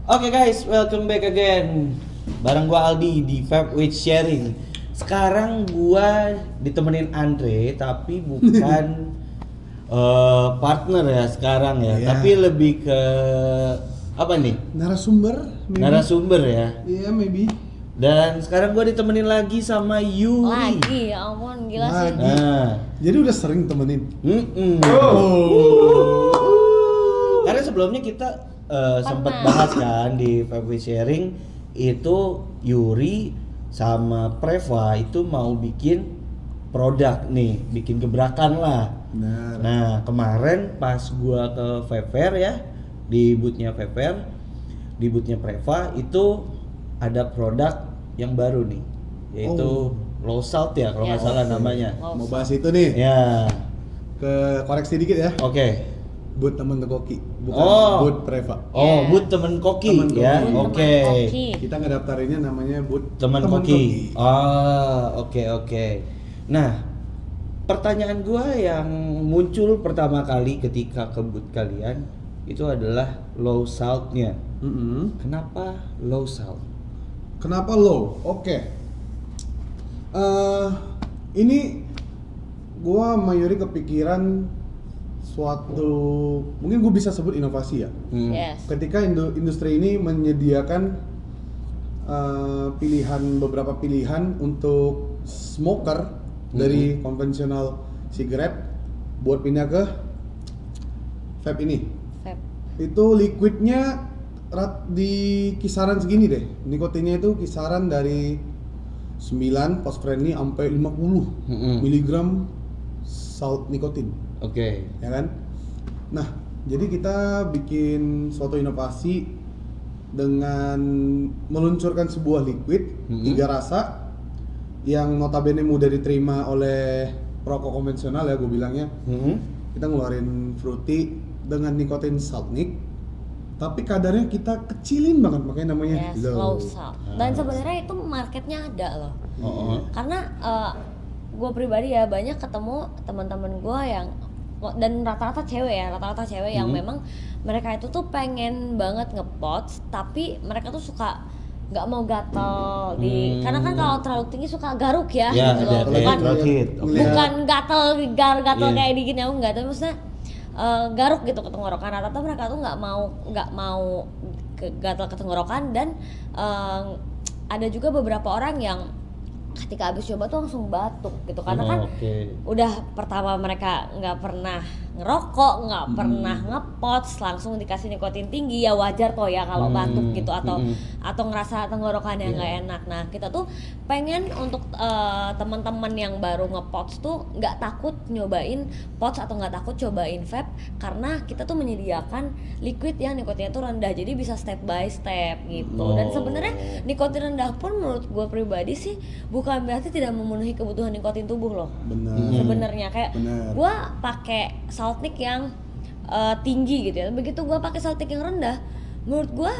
Oke guys, welcome back again. Bareng gua Aldi di Vape with Sharing. Sekarang gua ditemenin Andre, tapi bukan partner ya sekarang ya, Iya. tapi lebih ke apa nih? Narasumber, maybe. Narasumber ya. Iya, maybe. Dan sekarang gua ditemenin lagi sama Yuri. Lagi, ya ampun, gila sih. Lagi. Nah, Jadi udah sering temenin. karena sebelumnya kita sempat bahas kan di Vape with Sharing itu Yuri sama Preva itu mau bikin produk nih, bikin gebrakan lah. Benar. Nah kemarin pas gua ke Vape Fair ya, di boothnya Vape Fair, di boothnya Preva itu ada produk yang baru nih, yaitu low salt ya kalau nggak Yes. salah namanya. Mau bahas itu nih. Ya, Ke koreksi dikit ya. oke. Buat temen Tekoki, bukan Oh. buat Preva. Oh, Yeah. booth temen koki Temen ya, koki. oke. Teman koki. Kita ngedaftarinnya namanya buat Teman koki. Oke. Nah, pertanyaan gua yang muncul pertama kali ketika ke booth kalian itu adalah low saltnya. Kenapa low salt? Kenapa low? Oke. Ini gua sama Yuri kepikiran suatu, mungkin gue bisa sebut inovasi ya. Yes. Ketika industri ini menyediakan beberapa pilihan untuk smoker dari konvensional cigarette buat pindah ke vape ini. Vape. Itu liquidnya di kisaran segini deh. Nikotinnya itu kisaran dari 9 post friendly sampai 50 miligram salt nikotin. Oke. Ya kan? Nah, jadi kita bikin suatu inovasi dengan meluncurkan sebuah liquid 3 rasa yang notabene mudah diterima oleh perokok konvensional ya gue bilangnya. Kita ngeluarin fruity dengan nikotin salt nic, tapi kadarnya kita kecilin banget, makanya namanya Yes, low salt. Dan sebenarnya itu marketnya ada loh. Karena gue pribadi ya banyak ketemu teman-teman gue yang dan rata-rata cewek yang memang mereka itu tuh pengen banget ngepots, tapi mereka tuh suka nggak mau gatel karena kan kalau terlalu tinggi suka garuk ya, Ya, gitu ada loh. kayak throat hit. Oke. Bukan gatel Iya. kayak dingin ya enggak, tapi maksudnya garuk gitu ke tenggorokan. Rata-rata mereka tuh nggak mau gatel ke tenggorokan. Dan ada juga beberapa orang yang ketika habis coba tuh langsung batuk gitu karena kan Oke. udah pertama mereka nggak pernah ngerokok, nggak pernah ngepots, langsung dikasih nikotin tinggi, ya wajar toh ya kalau batuk gitu atau ngerasa tenggorokan yang nggak enak. Nah kita tuh pengen untuk teman-teman yang baru ngepots tuh nggak takut nyobain pots atau nggak takut cobain vape, karena kita tuh menyediakan liquid yang nikotinnya tuh rendah, jadi bisa step by step gitu. Dan sebenarnya nikotin rendah pun menurut gue pribadi sih bukan berarti tidak memenuhi kebutuhan nikotin tubuh loh. Benar. Sebenarnya kayak Benar. gue pakai salt nic yang tinggi gitu ya, begitu gue pakai salt nic yang rendah, menurut gue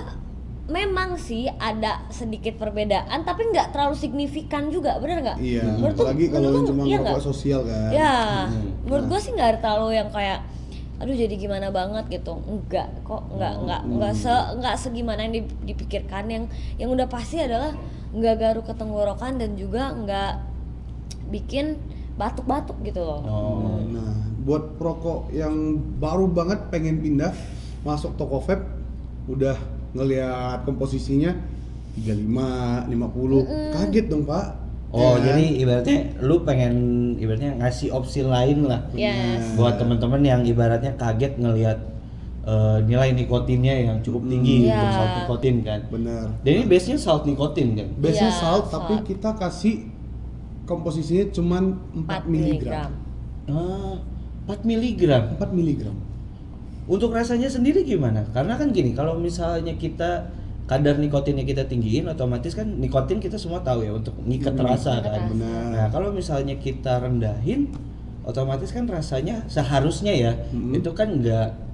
memang sih ada sedikit perbedaan tapi nggak terlalu signifikan juga, bener nggak? Iya, Menurut tuh- apalagi kalau menurut tuh cuma iya ngerokok nggak? sosial kan. Ya, menurut gue sih nggak ada terlalu yang kayak aduh jadi gimana banget gitu, enggak kok, nggak segimana yang dipikirkan. Yang udah pasti adalah nggak garuk ke tenggorokan dan juga nggak bikin batuk-batuk gitu loh. Nah, buat perokok yang baru banget pengen pindah masuk toko vape, udah ngelihat komposisinya 35, 50, kaget dong Pak. Oh, Ya kan? jadi ibaratnya lu pengen ibaratnya ngasih opsi lain lah Yes. buat teman-teman yang ibaratnya kaget ngelihat nilai nikotinnya yang cukup tinggi Iya. untuk salt nikotin kan. Bener. Dan ini base-nya salt nikotin kan. Base-nya Iya, salt, tapi salt. kita kasih komposisinya cuman 4 mg. 4 miligram. 4 mg. Untuk rasanya sendiri gimana? Karena kan gini, kalau misalnya kita kadar nikotinnya kita tinggiin, otomatis kan nikotin kita semua tahu ya untuk ngikat rasa kan. Benar. Nah, kalau misalnya kita rendahin, otomatis kan rasanya seharusnya ya itu kan nggak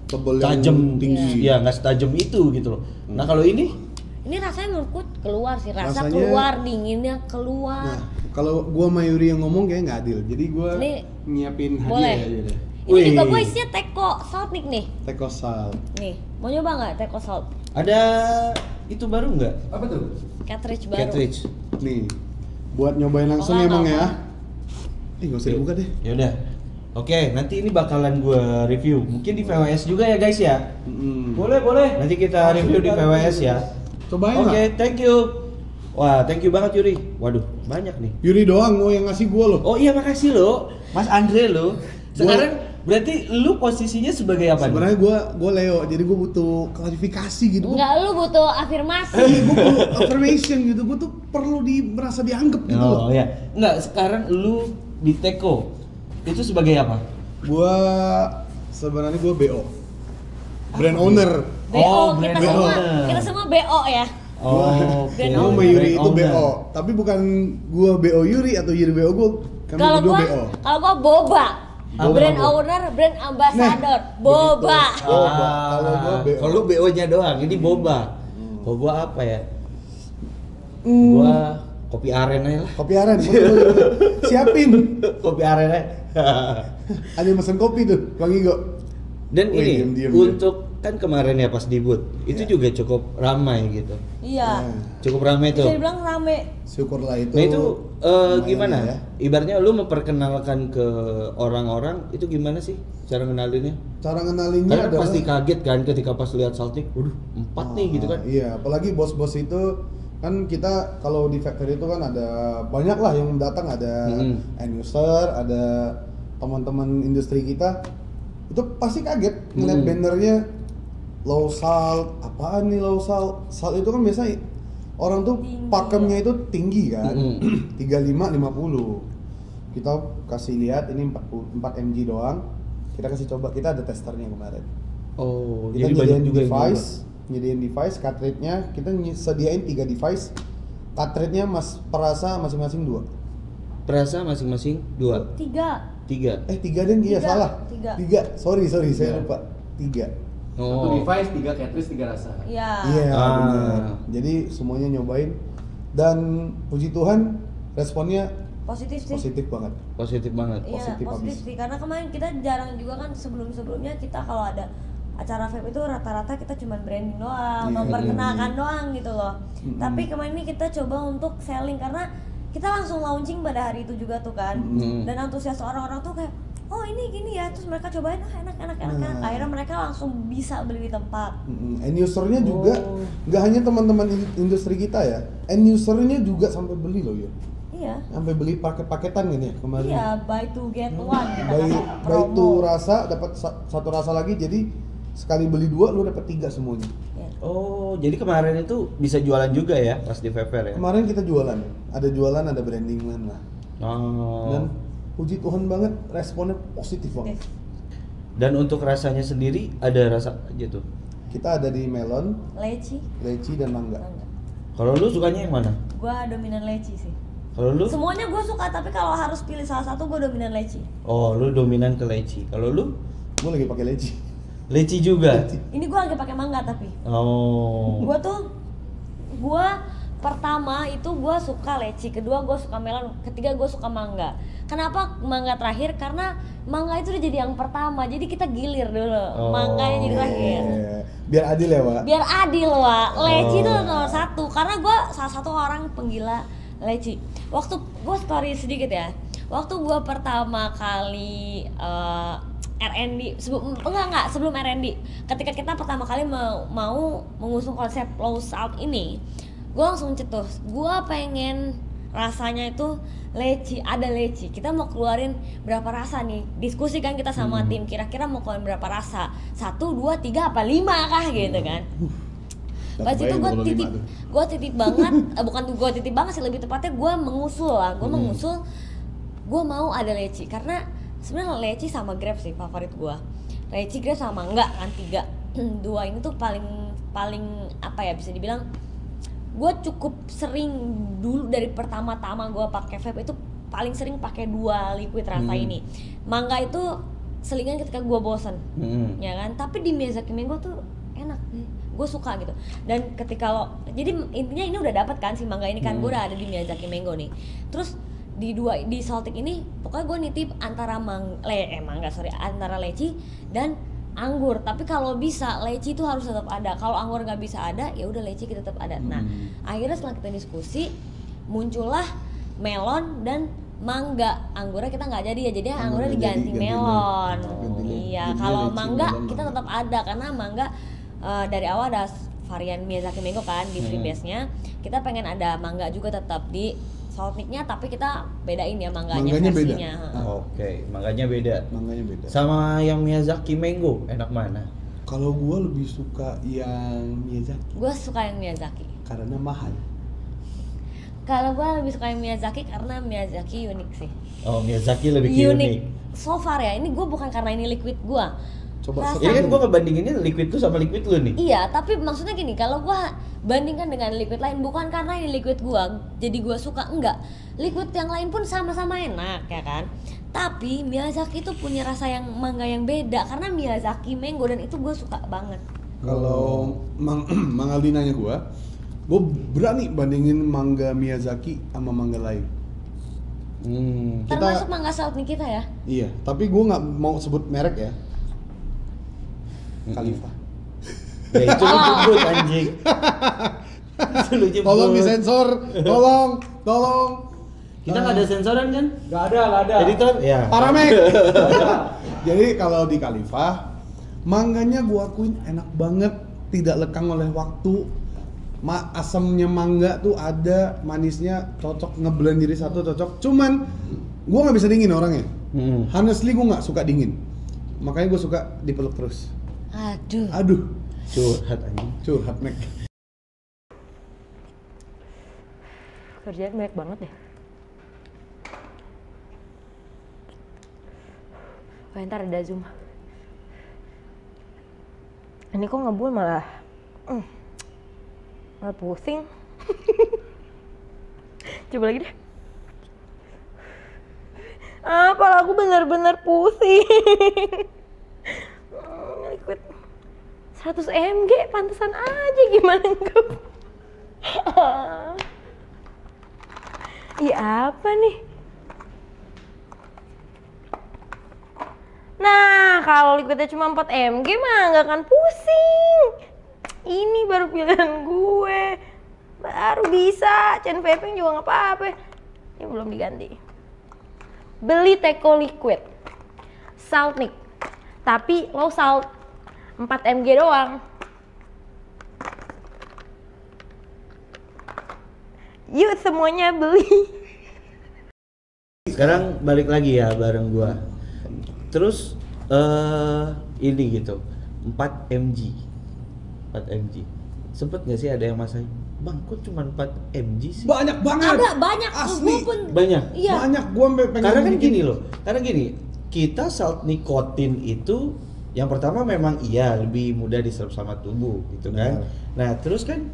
Tebel yang setajam tinggi. ya nggak setajam itu gitu loh. Nah kalau ini Ini rasanya menurutku keluar sih, rasa Rasanya- keluar, dinginnya keluar. Nah, kalau gua sama Yuri yang ngomong kayak nggak adil. Jadi gua Ini nyiapin boleh. hadiah aja deh. Ini juga Wih. gue isinya teko salt nic nih. Teko salt. Nih. Mau nyoba nggak teh salt? Ada itu baru nggak? Apa tuh? Cartridge baru. Cartridge. Nih, buat nyobain langsung Oh, emang nggak ya. apa. Nggak usah dibuka deh. Ya udah. Oke, nanti ini bakalan gue review. Mungkin di VWS juga ya guys ya. Boleh. Nanti kita review di VWS ya. Cobain Oke, lah. thank you. Wah, thank you banget Yuri. Waduh, banyak nih. Yuri doang yang ngasih gua loh. Oh iya, makasih lo, Mas Andre lo. Sekarang berarti lu posisinya sebagai apa nih? Sebenarnya gua Leo, jadi gua butuh klarifikasi gitu. Enggak, lu butuh afirmasi. Gua perlu affirmation gitu. Gua tuh perlu merasa dianggap gitu loh. Oh iya. Enggak, sekarang lu di Teko. Itu sebagai apa? Gua sebenarnya gua BO. Brand owner. BO, Oh, kita brand semua owner. kita semua BO ya. Oh, Brand Gua owner. sama Yuri Brand itu owner. BO, tapi bukan gua BO Yuri atau Yuri BO gua. Kami Kalau berdua gua BO. Boba. Apa Brand Boba? owner, brand ambassador, Boba. Boba. Kalau gua BO. Kalau lu BO-nya doang, ini boba. Kalau gua apa ya? Gua kopi aren aja lah. Kopi aren, siapin. Kopi aren aja. Ada yang mesen kopi tuh, Bang Igo. Dan Wih, ini diem-diem untuk kan kemarin ya pas debut, itu Ya. juga cukup ramai gitu. Iya. Cukup ramai Bisa tuh. dibilang rame. Syukurlah itu. Nah itu lumayan gimana? ya. Ibaratnya lu memperkenalkan ke orang-orang itu gimana sih cara ngenalinnya? Cara ngenalinnya Karena adalah pasti kaget kan ketika pas lihat Saltik, waduh 4 nih gitu kan. Iya, apalagi bos-bos itu kan kita kalau di factory itu kan ada banyak lah yang datang, ada end user, ada teman-teman industri kita. Itu pasti kaget ngeliat bannernya low salt, apaan nih low salt? Salt itu kan biasanya orang tuh Tinggi. pakemnya itu tinggi kan. Mm-mm. 35 50. Kita kasih lihat ini 4 mg doang. Kita kasih coba, kita ada testernya kemarin. Oh, Kita jadi banyak nyediain juga yang device, nyediain device, cartridge-nya kita sediain 3 device. Cartridge-nya perasa masing-masing 2. perasa masing-masing 2, 3. 3. 3 deh, iya Tiga. salah. Tiga. 3. Sorry, Iya. saya lupa. 3. Satu Oh. device, 3 cartridge, 3 rasa. Iya. Iya, Ah. benar. Jadi semuanya nyobain dan puji Tuhan responnya Positif sih. positif banget. Positif banget. Iya, Positif positif abis. sih. Karena kemarin kita jarang juga kan sebelum-sebelumnya kita kalau ada acara vape itu rata-rata kita cuma branding doang, Iya, memperkenalkan doang gitu loh. Mm-mm. Tapi kemarin ini kita coba untuk selling karena kita langsung launching pada hari itu juga tuh kan. Mm-mm. Dan antusias orang-orang tuh kayak, oh ini gini ya, terus mereka cobain, enak. Nah. Akhirnya mereka langsung bisa beli di tempat. End usernya juga Oh. nggak hanya teman-teman industri kita ya, end usernya juga sampai beli loh ya, Iya. sampai beli paket-paketan gini ya kemarin. Iya, buy to get one kita Baik kasih baik promo. itu rasa dapat satu rasa lagi, jadi sekali beli 2 lu dapat 3 semuanya. Iya. Oh, jadi kemarin itu bisa jualan juga ya pas di Vape Fair ya? Kemarin kita jualan, ada brandingan lah, Oh. dan puji Tuhan banget responnya positif banget. Dan untuk rasanya sendiri ada rasa aja tuh. Kita ada di melon, Leci. leci dan mangga. Enggak. Kalau lu sukanya yang mana? Gua dominan leci sih. Kalau lu? Semuanya gue suka, tapi kalau harus pilih salah satu gue dominan leci. Oh, lu dominan ke leci. Kalau lu? Gue lagi pakai leci. Leci juga. Ini gue lagi pakai mangga tapi. Oh. Gue pertama itu gue suka leci, kedua gue suka melon, ketiga gue suka mangga. Kenapa mangga terakhir? Karena mangga itu udah jadi yang pertama, jadi kita gilir dulu. Oh. Mangganya jadi terakhir. Biar adil ya, Pak. Biar adil, Wak. Leci itu Oh. nomor 1 karena gue salah satu orang penggila leci. Waktu gue story sedikit ya. Waktu gue pertama kali R&D sebelum R&D, ketika kita pertama kali mau mengusung konsep low salt ini, gue langsung cetus, gue pengen rasanya itu leci, ada leci. Kita mau keluarin berapa rasa nih? Diskusi kan kita sama tim, kira-kira mau keluarin berapa rasa? 1, 2, 3, apa 5 kah gitu kan? Pas itu gue titip banget, bukan gue titip banget sih, lebih tepatnya gue mengusul lah, mengusul, gue mau ada leci karena sebenarnya leci sama grape sih favorit gue. Leci, grape sama mangga kan 3 dua ini tuh paling apa ya, bisa dibilang gue cukup sering dulu dari pertama-tama gue pakai vape itu paling sering pakai 2 liquid rasa ini. Mangga itu selingan ketika gue bosen, ya kan. Tapi di Miyazaki Mango tuh enak nih, gue suka gitu. Dan ketika jadi intinya ini udah dapat kan si mangga ini kan, gue udah ada di Miyazaki Mango nih. Terus di Saltik ini pokoknya gue nitip antara antara leci dan anggur, tapi kalau bisa leci itu harus tetap ada. Kalau anggur nggak bisa ada, ya udah leci kita tetap ada. Nah, akhirnya setelah kita diskusi muncullah melon dan mangga. Anggurnya kita nggak jadi ya, jadi anggurnya diganti melon. Iya, kalau mangga kita tetap ada karena mangga dari awal ada varian Miyazaki Mango kan di freebase-nya. Kita pengen ada mangga juga tetap di Saltnik-nya, tapi kita bedain ya mangganya versinya. Oke, mangganya beda. Mangganya beda. Sama yang Miyazaki Mango, enak mana? Kalau gua lebih suka yang Miyazaki Gue suka yang Miyazaki. karena mahal. Kalau gue lebih suka yang Miyazaki karena Miyazaki unik sih. Oh, Miyazaki lebih unik. So far ya, ini gue bukan karena ini liquid gue. Coba Ini kan gue ngebandinginnya liquid tuh sama liquid lu nih. Iya, tapi maksudnya gini, kalau gua bandingkan dengan liquid lain, bukan karena ini liquid gua jadi gua suka, enggak. Liquid yang lain pun sama-sama enak ya kan. Tapi Miyazaki itu punya rasa yang mangga yang beda karena Miyazaki Mango, dan itu gua suka banget. Kalau Mang Aldi nanya gua berani bandingin mangga Miyazaki sama mangga lain. Termasuk mangga Saltnik kita ya. Iya, tapi gua nggak mau sebut merek ya. Khalifa. Ya itu lu jemput anjing. Itu lu jemput. Tolong disensor, tolong. Kita nggak ada sensoran kan? Nggak ada. Editor? Ya. Paramek. Jadi kalau di Khalifa, mangganya gua akuin enak banget, tidak lekang oleh waktu. Asamnya mangga tuh ada, manisnya cocok, ngeblend jadi satu cocok. Cuman gua nggak bisa dingin orangnya. Honestly gua nggak suka dingin. Makanya gua suka dipeluk terus. Aduh. Curhat anjing. Curhat Mek. Kerjaan banyak banget deh. Oh, ntar ada Zoom. Ini kok ngebul malah pusing. Coba lagi deh. Kepala aku bener-bener pusing. Liquid 100 mg pantesan aja, gimana enggak. Iya apa nih? Nah, kalau liquidnya cuma 4 mg mah nggak akan pusing. Ini baru pilihan gue. Baru bisa, Chen Vaping juga nggak apa-apa. Ini belum diganti. Beli Teko Liquid Saltnik, tapi low salt 4 mg doang. Yuk semuanya beli. Sekarang balik lagi ya bareng gua. Terus ini gitu 4 mg. Sempet gak sih ada yang masain, Bang kok cuma 4 mg sih? Banyak banget. Ada banyak. Asli. Gua pun Banyak. Iya. Banyak, gua pengen Karena kan bikin. gini loh. Karena gini, kita salt nikotin itu yang pertama memang iya lebih mudah diserap sama tubuh gitu kan. Nah, terus kan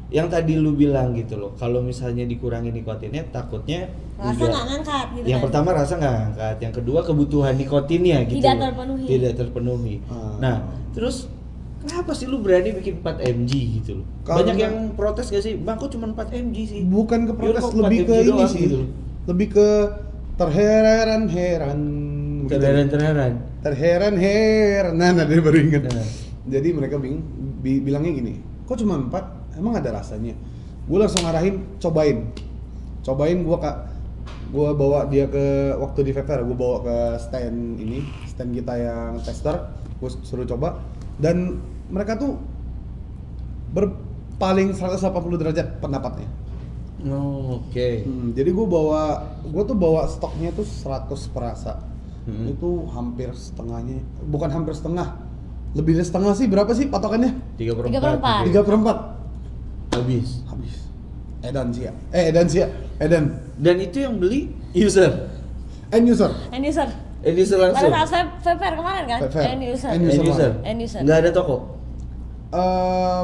yang tadi lu bilang gitu loh, kalau misalnya dikurangi nikotinnya takutnya rasa juga- nggak ngangkat gitu yang kan. pertama rasa nggak ngangkat, yang kedua kebutuhan nikotinnya gitu Tidak loh. terpenuhi. Tidak terpenuhi. Nah, terus kenapa sih lu berani bikin 4 mg gitu loh? Karena- Banyak yang protes gak sih? Bang kok cuma 4 mg sih? Bukan ke protes, Yuk, kok lebih 4 ke mg ini doang sih. gitu loh. Lebih ke terheran-heran. Terheran-heran. Nah, dia baru inget. Nah. Jadi mereka bilangnya gini, kok cuma 4? Emang ada rasanya? Gue langsung ngarahin, cobain gue bawa dia ke, waktu di Fair, gue bawa ke stand kita yang tester, gue suruh coba, dan mereka tuh berpaling 180 derajat pendapatnya. Oh, oke. Jadi gue tuh bawa stoknya tuh 100 perasa. Itu hampir setengahnya, bukan hampir setengah, lebih dari setengah sih. Berapa sih patokannya? 3/4. 3/4 habis. Edan. Dan itu yang beli user. End user. End user. End user Pada langsung. saat Fair kemarin kan? Fair. End user. End End user. End user. Nggak ada toko.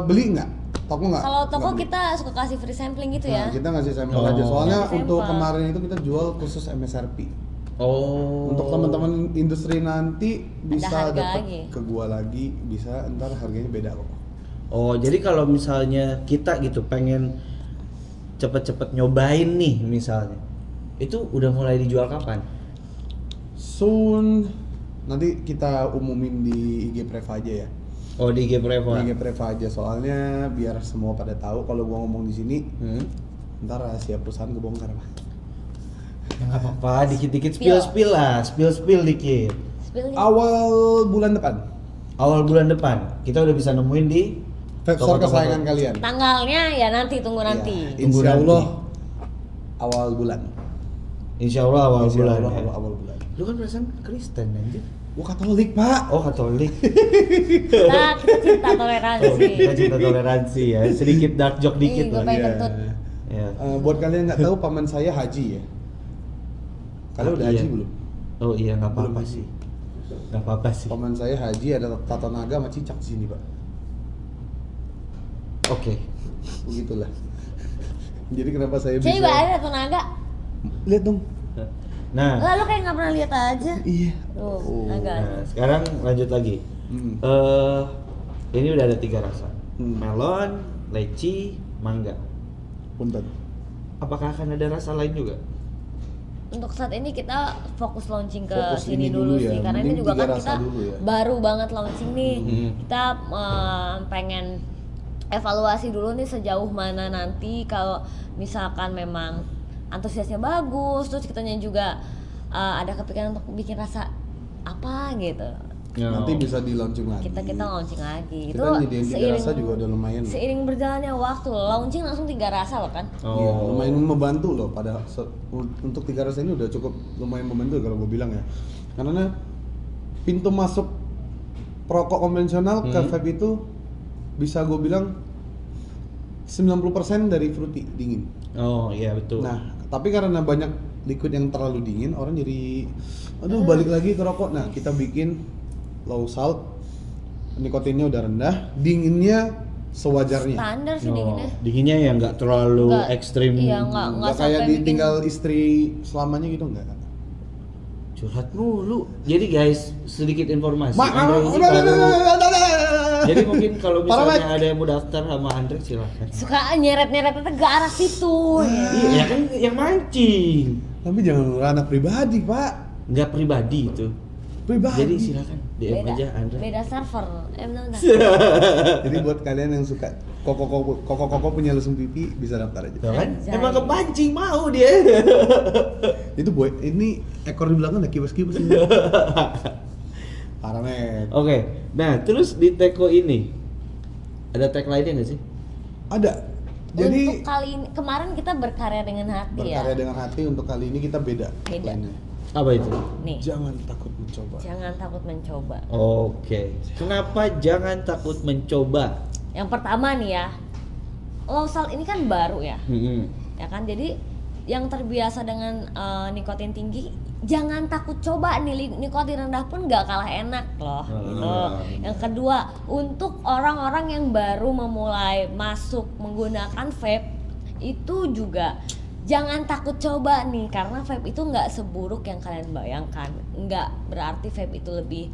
Beli nggak? Toko nggak? Kalau toko Nggak beli. kita suka kasih free sampling gitu ya. Nah, kita ngasih sampel Oh. aja. Soalnya Ngasih untuk sampel. kemarin itu kita jual khusus MSRP. Oh. Untuk teman-teman industri nanti bisa harga dapat lagi. ke gua lagi, bisa ntar harganya beda kok. Oh, jadi kalau misalnya kita gitu pengen cepet-cepet nyobain nih misalnya, itu udah mulai dijual kapan? Soon Nanti kita umumin di IG Preva aja ya. Oh, di IG Preva. Di IG Preva aja, soalnya biar semua pada tahu kalau gua ngomong di sini. Ntar rahasia perusahaan kebongkar Pak. Ya nggak apa-apa, dikit-dikit spill lah, spill dikit. Spill-nya. Awal bulan depan. Awal bulan depan kita udah bisa nemuin di Store kesayangan kalian. Tanggalnya ya nanti, tunggu nanti. Ya, insya Allah awal bulan. Insya Allah awal Insya bulan. Allah Ya. awal bulan. Lu kan perasaan Kristen anjir. Gua Katolik Pak. Oh, Katolik. Kita cinta Oh, toleransi. kita cinta toleransi ya. Sedikit dark joke dikit Ih, gua lah. pengen Ya. kentut. Ya. Buat kalian nggak tahu, paman saya haji ya. Kalian udah Iya. haji belum? Oh iya, nggak apa-apa Belum. sih. Nggak apa-apa sih. Paman saya haji, ada tato naga sama cicak di sini Pak. Oke. Begitulah. Jadi kenapa saya Saya bisa? juga ada tuh naga. Lihat dong. Nah, Lalu kayak nggak pernah lihat aja. Iya. Tuh, Oh. naga. nah, sekarang lanjut lagi. Hmm. Ini udah ada 3 rasa. Hmm. Melon, leci, mangga. Punten. Apakah akan ada rasa lain juga? Untuk saat ini kita fokus launching ke Fokus sini ini dulu dulu ya. sih, karena Mending ini juga 3 kan rasa kita dulu ya. baru banget launching nih. Kita pengen evaluasi dulu nih sejauh mana nanti kalau misalkan memang antusiasnya bagus, terus kitanya juga ada kepikiran untuk bikin rasa apa gitu. Nanti bisa di launching lagi. Kita launching lagi. Kita nyediain 3 rasa juga udah lumayan. Seiring berjalannya waktu, launching langsung 3 rasa loh kan. Iya, lumayan membantu loh untuk 3 rasa ini udah cukup lumayan membantu kalau gue bilang ya. Karena pintu masuk perokok konvensional ke vape itu bisa gue bilang 90% dari fruity dingin. Oh iya betul. Nah, tapi karena banyak liquid yang terlalu dingin, orang jadi aduh balik lagi ke rokok. Nah, kita bikin low salt, nikotinnya udah rendah, dinginnya sewajarnya. Standar sih Oh, dinginnya. dinginnya ya nggak terlalu Nggak- ekstrim. Iya, nggak Nggak sampai kayak bikin- ditinggal istri selamanya gitu enggak. Curhat mulu. Jadi guys, sedikit informasi. Ma, Andre ini udah, baru- Jadi mungkin kalau Parah, misalnya Mat. ada yang mau daftar sama Andre silahkan. Suka nyeret-nyeret itu ke arah situ. Ya. Iya ya kan yang mancing. Tapi jangan ranah pribadi, Pak. Nggak pribadi itu. Pribadi. Jadi silakan DM aja Andre. Beda server. Benar. Jadi buat kalian yang suka koko punya lesung pipi bisa daftar aja. Tuh kan? Anjay. Emang kepancing mau dia. Itu boy, ini ekor di belakang udah kipas-kipas ini. Parah men. Oke. Nah, terus di Teko ini ada tag lainnya nggak sih? Ada. Jadi untuk kali ini kemarin kita berkarya dengan hati berkarya ya. dengan hati, untuk kali ini kita beda. Beda. lainnya. Apa itu? Nih, Jangan takut mencoba. jangan takut mencoba. Oke. Kenapa jangan takut mencoba? Yang pertama nih ya, low salt ini kan baru ya, ya kan. Jadi yang terbiasa dengan nikotin tinggi, jangan takut coba nih, nikotin rendah pun nggak kalah enak loh. Gitu. Yang kedua, untuk orang-orang yang baru memulai masuk menggunakan vape itu juga jangan takut coba nih, karena vape itu nggak seburuk yang kalian bayangkan. Nggak berarti vape itu lebih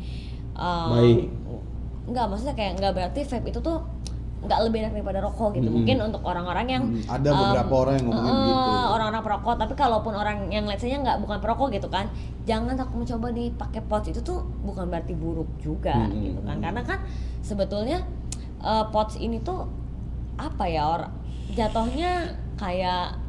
Baik. nggak, maksudnya kayak nggak berarti vape itu tuh nggak lebih enak daripada rokok gitu. Mungkin untuk orang-orang yang Ada beberapa orang yang ngomongin gitu. orang-orang perokok, tapi kalaupun orang yang let's say-nya nggak bukan perokok gitu kan, jangan takut mencoba nih pakai pouch, itu tuh bukan berarti buruk juga gitu kan. Karena kan sebetulnya pouch ini tuh apa ya, jatuhnya kayak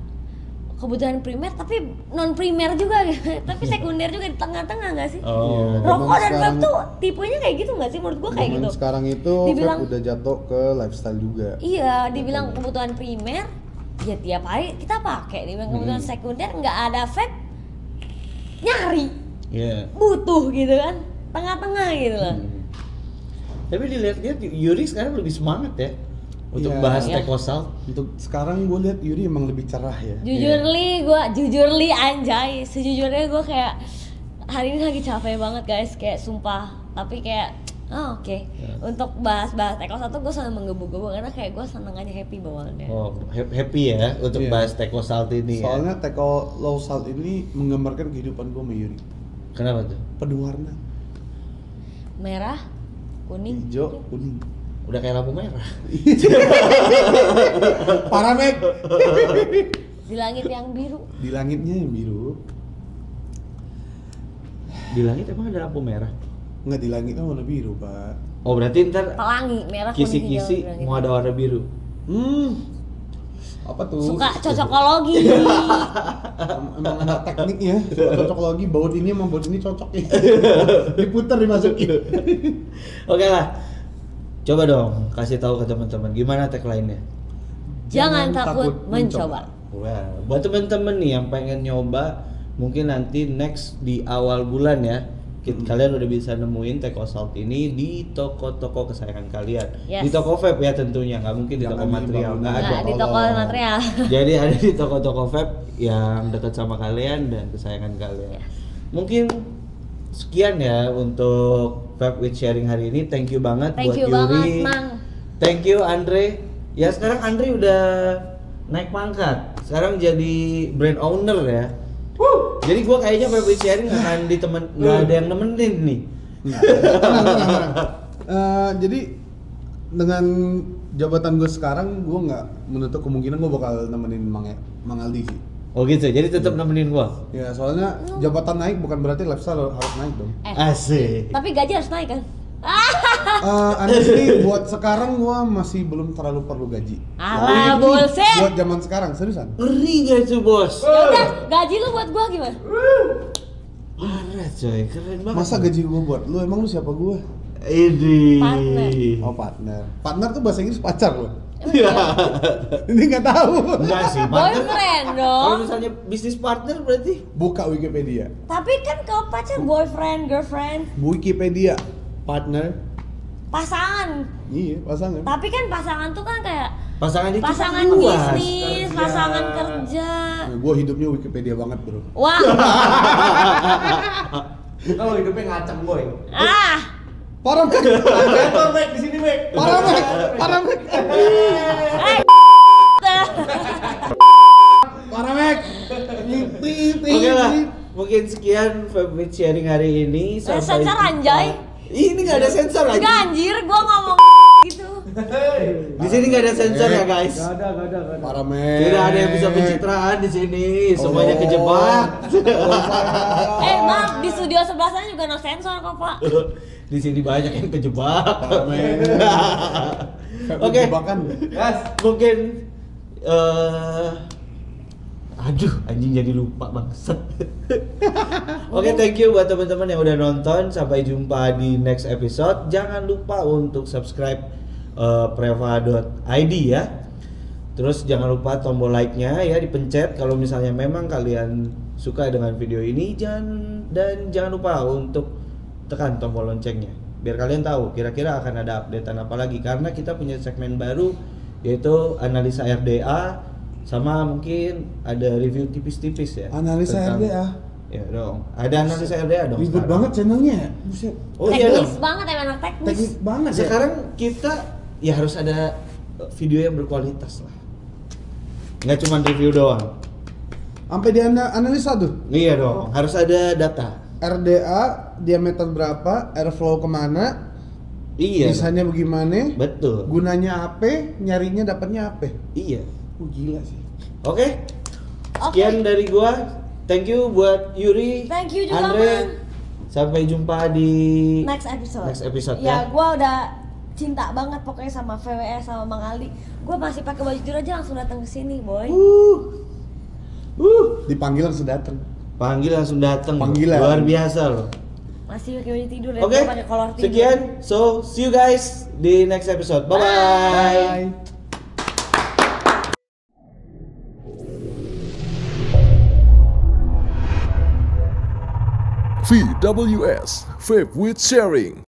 kebutuhan primer tapi non primer juga gitu. Tapi sekunder juga di tengah-tengah nggak sih? Oh. Rokok Zaman dan vape sekarang- tuh tipenya kayak gitu nggak sih? Menurut gua kayak Zaman gitu. sekarang itu Dibilang- vape udah jatuh ke lifestyle juga. Iya, dibilang kebutuhan primer, ya tiap hari kita pakai. Dibilang kebutuhan sekunder, nggak ada vape, nyari, Iya. butuh gitu kan, tengah-tengah gitu loh. Tapi dilihat-lihat Yuri sekarang lebih semangat ya untuk Iya. bahas Iya. Teko Salt. Untuk sekarang gue lihat Yuri emang lebih cerah ya. Jujur li anjay, sejujurnya gue kayak hari ini lagi capek banget guys, kayak sumpah. Tapi kayak oke. Untuk bahas-bahas Teko Salt tuh gue selalu menggebu-gebu karena kayak gue seneng aja, happy bawaannya. Oh, happy ya untuk Iya. bahas Teko Salt ini Soalnya ya. Teko low salt ini menggambarkan kehidupan gue sama Yuri. Kenapa tuh? Penuh warna, Merah, kuning, hijau, kuning. Udah kayak lampu merah. Parah Meg. di langit yang biru. Di langitnya yang biru. Di langit emang ada lampu merah? Nggak, di langit kan warna biru, Pak. Oh berarti ntar Pelangi, merah, kuning, kisi-kisi hijau, mau ada warna biru. Apa tuh? Suka cocokologi. Emang ada tekniknya. Cocokologi, baut ini sama baut ini cocok ya. Diputar, dimasukin. Oke lah. Coba dong kasih tahu ke teman-teman gimana tagline-nya. Jangan takut mencoba. Wah, buat teman-teman nih yang pengen nyoba, mungkin nanti next di awal bulan ya, kalian udah bisa nemuin Teko Salt ini di toko-toko kesayangan kalian. Yes. Di toko vape ya tentunya, nggak mungkin di toko Jangan material, nggak ada. Nah, di toko material. Jadi ada di toko-toko vape yang dekat sama kalian dan kesayangan kalian. Mungkin sekian ya untuk Vape with Sharing hari ini. Thank you banget Thank buat you Yuri. banget, Mang. Thank you Andre. Ya sekarang Andre udah naik pangkat. Sekarang jadi brand owner ya. Jadi gua kayaknya Vape with Sharing akan nggak ada yang nemenin nih. Tenang. Jadi dengan jabatan gue sekarang, gue nggak menutup kemungkinan gue bakal nemenin Mang Aldi sih. Oh gitu. Jadi tetap nemenin gua. Ya soalnya jabatan naik bukan berarti lifestyle harus naik dong. Asik. Tapi gaji harus naik kan? Honestly buat sekarang gue masih belum terlalu perlu gaji. Alah, bullshit. Buat zaman sekarang seriusan. Ngeri gak tuh bos? Ya udah, gaji lu buat gua gimana? Parah coy, keren banget. Masa gaji gue buat lu, emang lu siapa gue? Ini. Partner. Oh partner. Partner tuh bahasa Inggris pacar loh. Iya. Ini nggak tahu. Enggak sih, partner. Boyfriend Kalau dong. misalnya bisnis partner berarti Buka Wikipedia. Tapi kan kalau pacar boyfriend, girlfriend, Wikipedia. Partner. pasangan. Iya, pasangan. Tapi kan pasangan tuh kan kayak pasangan itu pasangan kan luas. bisnis, pasangan kerja. Gue hidupnya Wikipedia banget bro. Wah, Kalau hidupnya ngaceng boy. Parah Mek. Kantor Mek di sini Mek. Parah Mek. Parah Mek. Oke lah, mungkin sekian Vape with Sharing hari ini. sensor anjay. Ini nggak ada sensor lagi. Enggak anjir, gua ngomong gitu. Di sini nggak ada sensor ya guys. Gak ada. Parah Mek. Tidak ada yang bisa pencitraan di sini. Semuanya kejebak. Maaf, di studio sebelah sana juga no sensor kok, Pak. Di sini banyak yang kejebak. Parah Mek. Oke. Jebakan. Gas. Mungkin aduh anjing jadi lupa bangsat. Oke, thank you buat teman-teman yang udah nonton. Sampai jumpa di next episode. Jangan lupa untuk subscribe preva.id ya. Terus jangan lupa tombol like-nya ya dipencet kalau misalnya memang kalian suka dengan video ini, dan jangan lupa untuk tekan tombol loncengnya biar kalian tahu kira-kira akan ada updatean apa lagi, karena kita punya segmen baru yaitu analisa RDA, sama mungkin ada review tipis-tipis ya. Analisa tentang- RDA. Ya dong. Ada analisa RDA dong. Ribet sekarang. banget channelnya. Buset. Oh iya dong. Teknis banget emang anak teknis. Teknik banget ya. Sekarang kita ya harus ada video yang berkualitas lah. Nggak cuma review doang. Sampai di analisa tuh. Iya dong, harus ada data. RDA diameter berapa, airflow kemana, Iya. desainnya bagaimana, Betul. gunanya apa, nyarinya dapatnya apa. Iya. Gila sih. Oke. Sekian dari gua. Thank you buat Yuri. Thank you juga, Andre. Man. Sampai jumpa di Next episode. Next episode, ya. ya. Gua udah cinta banget pokoknya sama VWS sama Mang Aldi. Gua masih pakai baju tidur aja langsung datang ke sini, boy. Dipanggil langsung datang. Panggil langsung datang. Panggilan. Luar biasa loh. Masih pakai baju tidur dan Oke. gua pakai kolor tidur. Sekian. So, see you guys di next episode. Bye bye. VWS, Vape with Sharing.